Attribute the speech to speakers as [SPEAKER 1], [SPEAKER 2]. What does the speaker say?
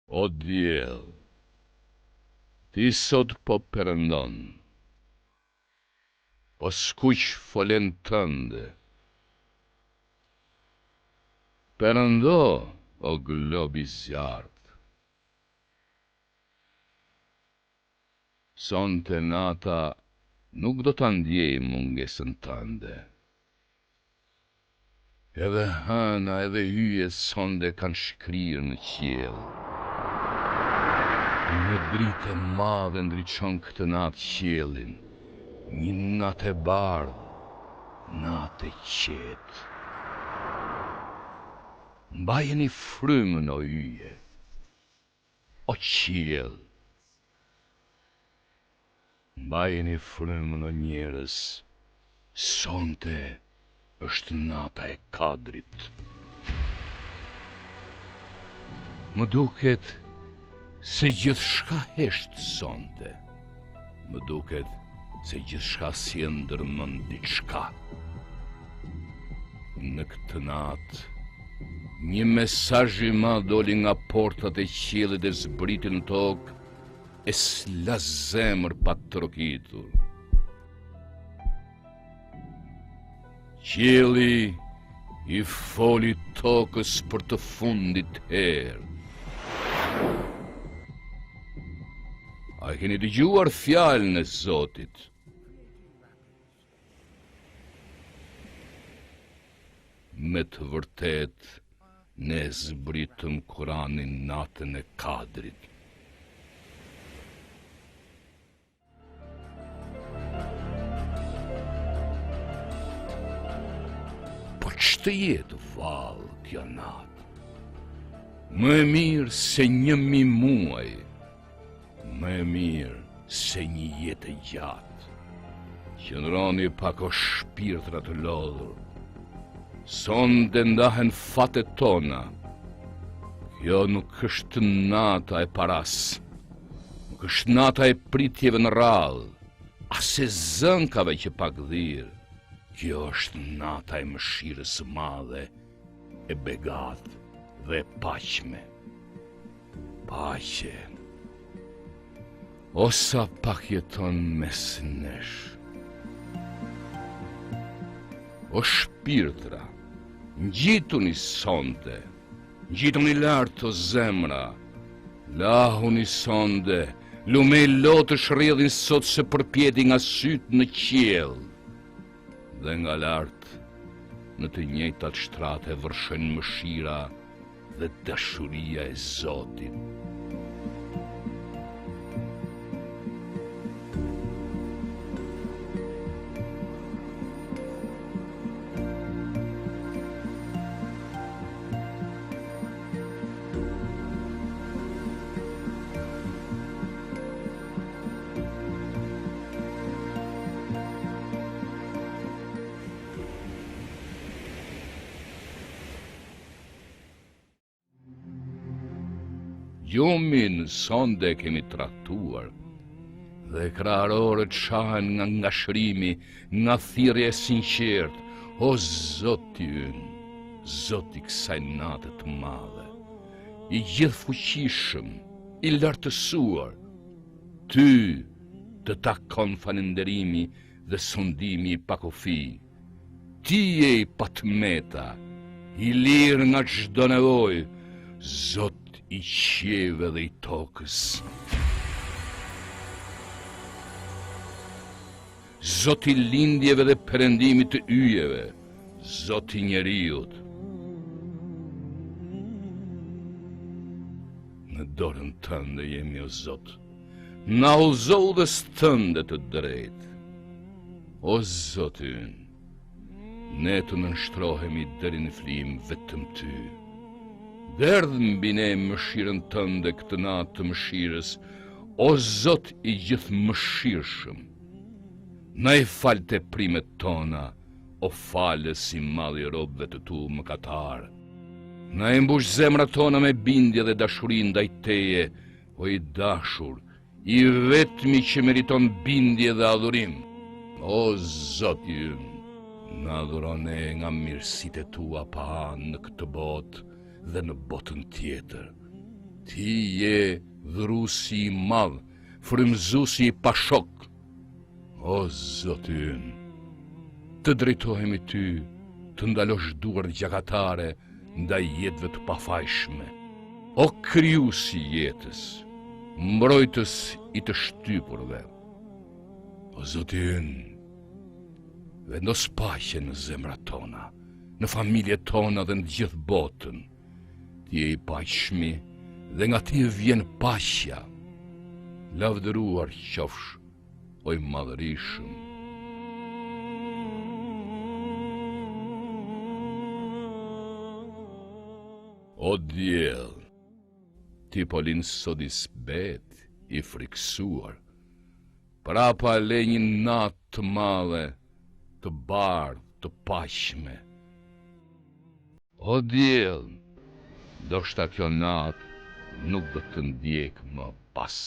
[SPEAKER 1] O diell, ti sot po perëndon, po skuq folen tënde. Perëndo, o globi zjarrt. Sonte nata nuk do ta ndjej mungesën tënde. Edhe hëna edhe hyjet sonde kanë shkrirë në qiell. Një dritë e madhe ndriçon këtë natë qiellin, një natë e bardhë, natë e qetë. Mbajeni frymën o yje, o qiell. Mbajeni frymën o njerëz, sonte është nata e Kadrit. Më duket se gjithçka hesht sonte. Më duket se gjithçka si e ndërmend diçka. Në këtë natë, një mesazh i madh doli nga portat e qiellit e zbriti në tokë, e s'la zemër pa trokitur. Qielli i foli tokës për të fundit herë. A keni dëgjuar fjalën e Zotit? Me të vërtet, ne zbritëm Kur'anin natën e Kadrit. Po ç'të jetë vallë kjo natë? Më e mirë se 1000 muaj, më e mirë se një jetë gjatë. Qëndroni pak o shpirtra të lodhur. Sonde ndahen fatet tona. Kjo nuk është nata e paras, nuk është nata e pritjeve në radhë, as e zënkave që pak dhirë. Kjo është nata e mëshirës së madhe, e begat dhe paqme. Paqe. O sa pak jeton mes nesh. O shpirtra, ngjituni sonte, ngjituni lart o zemra, lahuni sonde, lume lotësh rrjedhin sot se përpjeti nga sytë në qiell. Dhe nga lart, në të njëjtat shtrate vërshën mëshira dhe dashuria e Zotit. Gjumin sonde kemi traktuar, dhe krahërorët shahen nga ngashrimi, nga thirrja e sinqertë. O Zoti ynë, Zoti kësaj nate të madhe, i gjithfuqishëm, i lartësuar, ty të takon falënderimi dhe sundimi i pakufi. Ti je i patmeta, i lirë nga çdo nevojë, Zot i qiellve dhe i tokës. Zot i lindjeve dhe perëndimit të yjeve, Zot i njeriut. Në dorën tënde jemi o Zot, na udhëzo udhës tënde të drejtë. O Zot ynë, ne të nënshtrohemi deri në flim vetëm ty. Derdh mbi ne mëshirën tënde këtë natë të mëshirës, o Zot i gjithë mëshirshëm. Na i fal teprimet tona, o falës i madh i robëve të tu mëkatar. Na i mbush zemrat tona me bindje dhe dashuri ndaj teje, o i dashur, i vetmi që meriton bindje dhe adhurim. O Zot ynë, na adhurone nga mirësitë tua pa anë në këtë botë dhe në botën tjetër. Ti je dhrusi i madh, frymëzuesi i pashok. O Zoti ynë, të drejtohemi ty, të ndalosh duart gjakatare ndaj jetëve të pafajshme. O krijuesi i jetës, mbrojtës i të shtypurve. O Zoti ynë, vendos paqe në zemrat tona, në familjet tona dhe në gjithë botën. Ti je i paqshmi dhe nga ti vjen paqja. Lavdëruar qofsh, o i madhërisëm. O diell, ti po lin sot i sbet, i friksuar, prapa le një natë të madhe, të bardhë, të paqshme. O diell, ndoshta kjo natë nuk do të ndjek më pas.